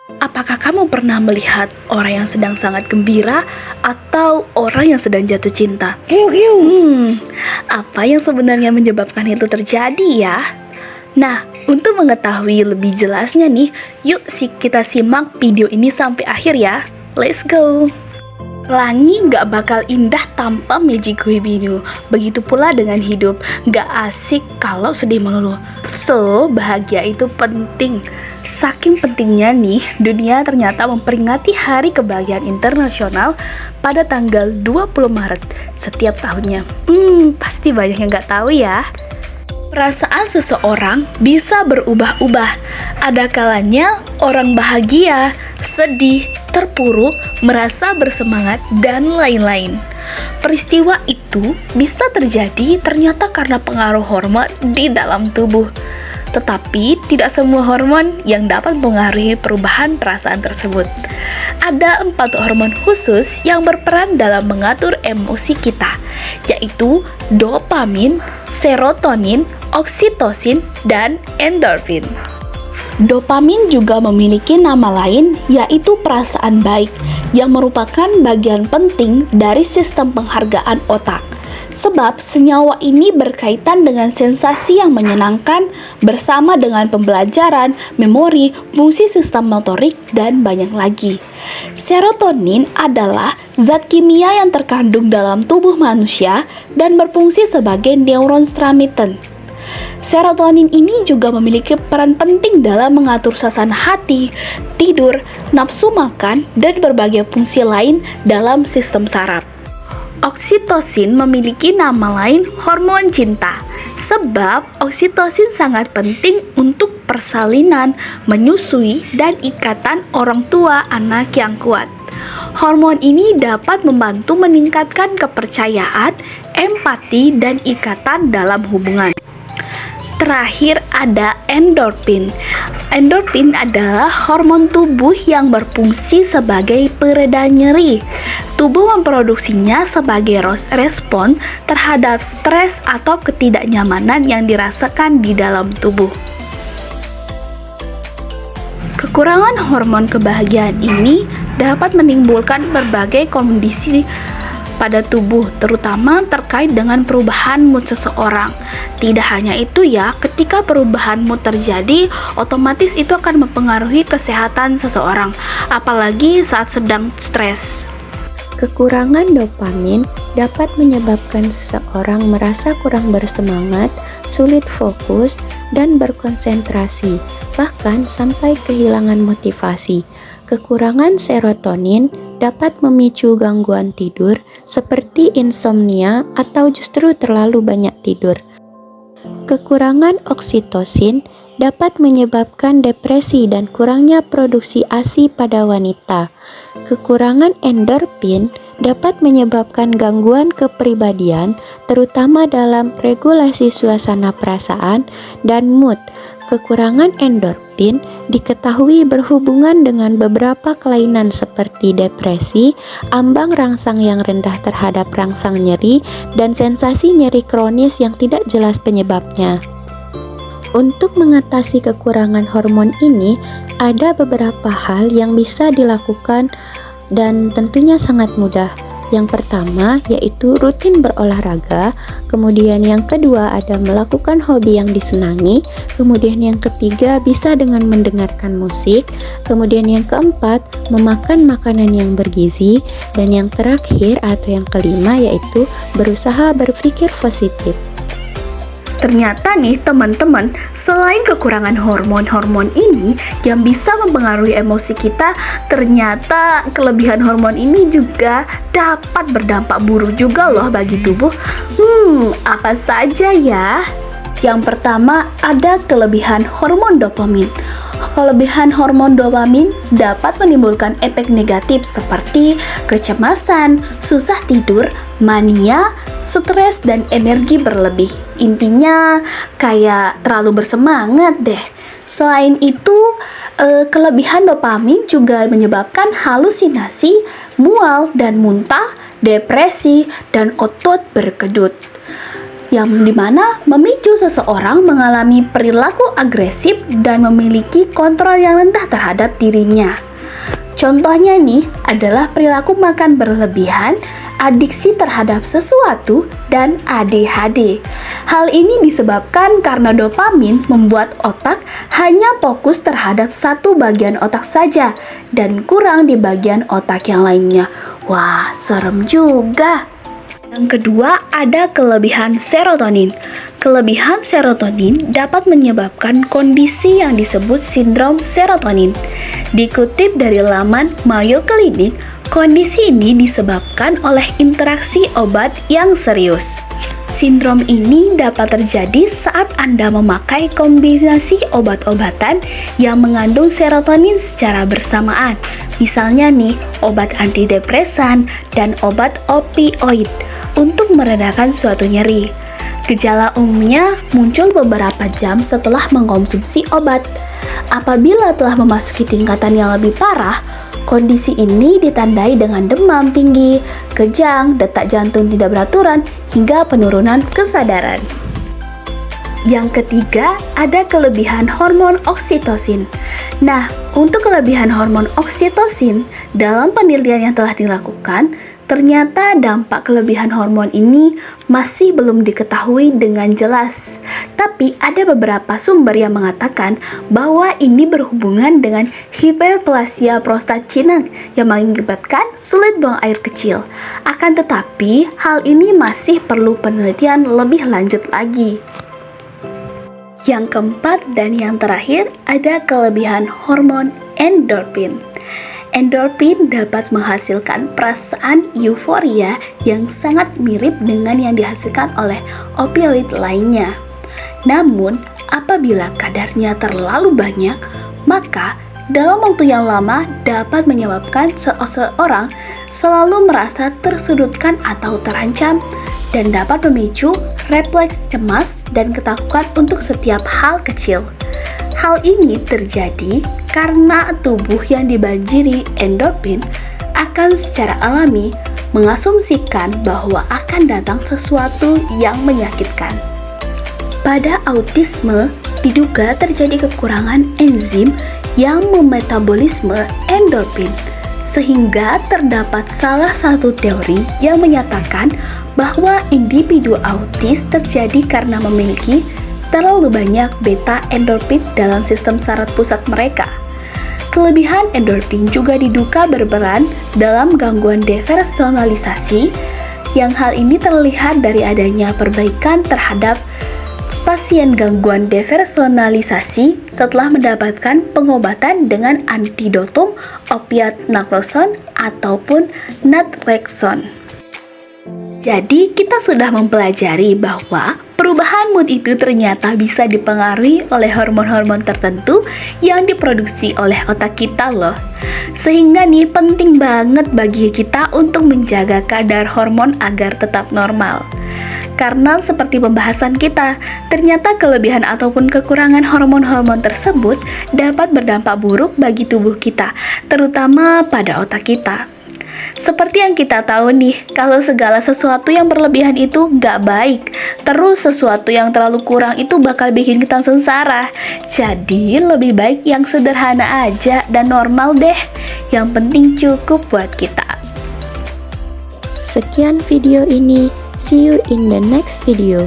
Apakah kamu pernah melihat orang yang sedang sangat gembira atau orang yang sedang jatuh cinta? Apa yang sebenarnya menyebabkan itu terjadi ya? Nah, untuk mengetahui lebih jelasnya nih, yuk kita simak video ini sampai akhir ya. Let's go! Langit gak bakal indah tanpa Magic Hibinu. Begitu pula dengan hidup, gak asik kalau sedih melulu. So, bahagia itu penting. Saking pentingnya nih, dunia ternyata memperingati Hari Kebahagiaan Internasional pada tanggal 20 Maret setiap tahunnya. Pasti banyak yang gak tahu ya. Perasaan seseorang bisa berubah-ubah. Ada kalanya orang bahagia, sedih, terpuruk, merasa bersemangat, dan lain-lain. Peristiwa itu bisa terjadi ternyata karena pengaruh hormon di dalam tubuh. Tetapi tidak semua hormon yang dapat mempengaruhi perubahan perasaan tersebut. Ada 4 hormon khusus yang berperan dalam mengatur emosi kita, yaitu dopamin, serotonin, oksitosin, dan endorfin. Dopamin juga memiliki nama lain, yaitu perasaan baik, yang merupakan bagian penting dari sistem penghargaan otak. Sebab senyawa ini berkaitan dengan sensasi yang menyenangkan bersama dengan pembelajaran, memori, fungsi sistem motorik, dan banyak lagi. Serotonin adalah zat kimia yang terkandung dalam tubuh manusia dan berfungsi sebagai neurotransmitter. Serotonin ini juga memiliki peran penting dalam mengatur suasana hati, tidur, nafsu makan, dan berbagai fungsi lain dalam sistem saraf. Oksitosin memiliki nama lain hormon cinta, sebab oksitosin sangat penting untuk persalinan, menyusui, dan ikatan orang tua anak yang kuat. Hormon ini dapat membantu meningkatkan kepercayaan, empati, dan ikatan dalam hubungan. Terakhir ada endorfin. Endorfin adalah hormon tubuh yang berfungsi sebagai pereda nyeri. Tubuh memproduksinya sebagai respon terhadap stres atau ketidaknyamanan yang dirasakan di dalam tubuh. Kekurangan hormon kebahagiaan ini dapat menimbulkan berbagai kondisi pada tubuh, terutama terkait dengan perubahan mood seseorang. Tidak hanya itu ya, ketika perubahan mood terjadi, otomatis itu akan mempengaruhi kesehatan seseorang, apalagi saat sedang stres. Kekurangan dopamin dapat menyebabkan seseorang merasa kurang bersemangat, sulit fokus, dan berkonsentrasi, bahkan sampai kehilangan motivasi. Kekurangan serotonin dapat memicu gangguan tidur seperti insomnia atau justru terlalu banyak tidur. Kekurangan oksitosin dapat menyebabkan depresi dan kurangnya produksi ASI pada wanita. Kekurangan endorfin dapat menyebabkan gangguan kepribadian, terutama dalam regulasi suasana perasaan dan mood. Kekurangan endorfin diketahui berhubungan dengan beberapa kelainan seperti depresi, ambang rangsang yang rendah terhadap rangsang nyeri, dan sensasi nyeri kronis yang tidak jelas penyebabnya. Untuk mengatasi kekurangan hormon ini, ada beberapa hal yang bisa dilakukan dan tentunya sangat mudah. Yang pertama yaitu rutin berolahraga, kemudian yang kedua ada melakukan hobi yang disenangi, kemudian yang ketiga bisa dengan mendengarkan musik, kemudian yang keempat memakan makanan yang bergizi, dan yang terakhir atau yang kelima yaitu berusaha berpikir positif. Ternyata nih teman-teman, selain kekurangan hormon-hormon ini yang bisa mempengaruhi emosi kita, ternyata kelebihan hormon ini juga dapat berdampak buruk juga loh bagi tubuh. Apa saja ya? Yang pertama ada kelebihan hormon dopamin. Kelebihan hormon dopamin dapat menimbulkan efek negatif seperti kecemasan, susah tidur, mania, stres, dan energi berlebih. Intinya kayak terlalu bersemangat deh. Selain itu, kelebihan dopamin juga menyebabkan halusinasi, mual dan muntah, depresi, dan otot berkedut. yang dimana memicu seseorang mengalami perilaku agresif dan memiliki kontrol yang rendah terhadap dirinya. Contohnya nih adalah perilaku makan berlebihan, adiksi terhadap sesuatu, dan ADHD. Hal ini disebabkan karena dopamin membuat otak hanya fokus terhadap satu bagian otak saja dan kurang di bagian otak yang lainnya. Wah, serem juga. Yang kedua, ada kelebihan serotonin. Kelebihan serotonin dapat menyebabkan kondisi yang disebut sindrom serotonin. Dikutip dari laman Mayo Clinic, kondisi ini disebabkan oleh interaksi obat yang serius. Sindrom ini dapat terjadi saat Anda memakai kombinasi obat-obatan yang mengandung serotonin secara bersamaan. Misalnya nih, obat antidepresan dan obat opioid untuk meredakan suatu nyeri. Gejala umumnya muncul beberapa jam setelah mengkonsumsi obat. Apabila telah memasuki tingkatan yang lebih parah, kondisi ini ditandai dengan demam tinggi, kejang, detak jantung tidak beraturan, hingga penurunan kesadaran. Yang ketiga, ada kelebihan hormon oksitosin. Nah, untuk kelebihan hormon oksitosin, dalam penelitian yang telah dilakukan, ternyata dampak kelebihan hormon ini masih belum diketahui dengan jelas. Tapi ada beberapa sumber yang mengatakan bahwa ini berhubungan dengan hiperplasia prostat jinak yang mengakibatkan sulit buang air kecil. Akan tetapi, hal ini masih perlu penelitian lebih lanjut lagi. Yang keempat dan yang terakhir ada kelebihan hormon endorfin. Endorfin dapat menghasilkan perasaan euforia yang sangat mirip dengan yang dihasilkan oleh opioid lainnya. Namun, apabila kadarnya terlalu banyak, maka dalam waktu yang lama dapat menyebabkan seseorang selalu merasa tersudutkan atau terancam dan dapat memicu refleks cemas dan ketakutan untuk setiap hal kecil. Hal ini terjadi karena tubuh yang dibanjiri endorfin akan secara alami mengasumsikan bahwa akan datang sesuatu yang menyakitkan. Pada autisme, diduga terjadi kekurangan enzim yang memetabolisme endorfin, sehingga terdapat salah satu teori yang menyatakan bahwa individu autis terjadi karena memiliki terlalu banyak beta endorfin dalam sistem saraf pusat mereka. Kelebihan endorfin juga diduga berperan dalam gangguan depersonalisasi, yang hal ini terlihat dari adanya perbaikan terhadap pasien gangguan depersonalisasi setelah mendapatkan pengobatan dengan antidotum opiat naloxone ataupun naltrexone. Jadi, kita sudah mempelajari bahwa perubahan mood itu ternyata bisa dipengaruhi oleh hormon-hormon tertentu yang diproduksi oleh otak kita loh. Sehingga nih penting banget bagi kita untuk menjaga kadar hormon agar tetap normal. Karena seperti pembahasan kita, ternyata kelebihan ataupun kekurangan hormon-hormon tersebut dapat berdampak buruk bagi tubuh kita, terutama pada otak kita. Seperti yang kita tahu nih, kalau segala sesuatu yang berlebihan itu gak baik, terus sesuatu yang terlalu kurang itu bakal bikin kita sengsara. Jadi lebih baik yang sederhana aja dan normal deh, yang penting cukup buat kita. Sekian video ini, see you in the next video.